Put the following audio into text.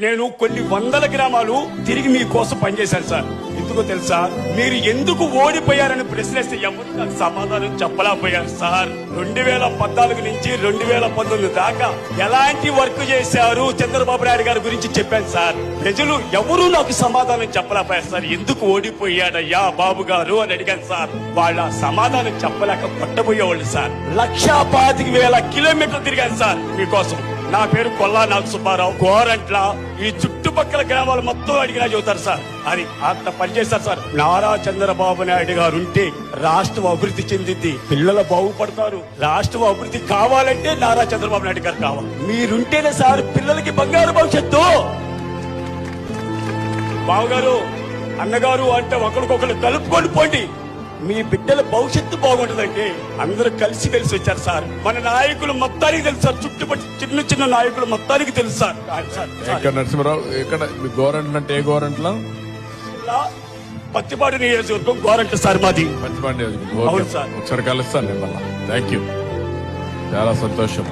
నేను కొన్ని వందల గ్రామాలు తిరిగి మీకోసం పనిచేశాను సార్. ఎందుకో తెలుసా? మీరు ఎందుకు ఓడిపోయారని ప్రశ్నిస్తే ఎవరు నాకు సమాధానం చెప్పలేకపోయారు సార్. 2014 నుంచి 2019 దాకా ఎలాంటి వర్క్ చేశారు చంద్రబాబు నాయుడు గారి గురించి చెప్పాను సార్. ప్రజలు ఎవరూ నాకు సమాధానం చెప్పలేకపోయారు సార్. ఎందుకు ఓడిపోయాడయ్యా బాబు గారు అని అడిగాను సార్. వాళ్ళ సమాధానం చెప్పలేక పట్టబోయేవాళ్ళు సార్. 1,25,000 కిలోమీటర్లు తిరిగాను సార్ మీకోసం. నా పేరు కొల్లా నాగ సుబ్బారావు. గోరంట్ల ఈ చుట్టుపక్కల గ్రామాలు మొత్తం అడిగినా చెబుతారు సార్. అది అంత పనిచేస్తారు సార్. నారా చంద్రబాబు నాయుడు గారు ఉంటే రాష్ట్రం అభివృద్ధి చెందింది, పిల్లలు బాగుపడతారు. రాష్ట్రం అభివృద్ధి కావాలంటే నారా చంద్రబాబు నాయుడు గారు కావాలి. మీరుంటేనే సార్ పిల్లలకి బంగారు భవిష్యత్తు. బావగారు అన్నగారు అంటే ఒకరికొకరు కలుపుకొని పోండి. మీ బిడ్డల భవిష్యత్తు బాగుంటుందంటే అందరూ కలిసి వచ్చారు సార్. మన నాయకులు మొత్తానికి తెలుసు సార్. చుట్టుపక్కల చిన్న చిన్న నాయకులు మొత్తానికి తెలుసు సార్. నరసింహరావు ఇక్కడ గోరంట్ల అంటే ఏ గోరంట్ల? పత్తిపాడు నియోజకవర్గం గోరంట్ల సార్ మాది. పత్తిపాడు నియోజకవర్గం. ఒకసారి కలుస్తాను మిమ్మల్ని. థ్యాంక్ యూ, చాలా సంతోషం.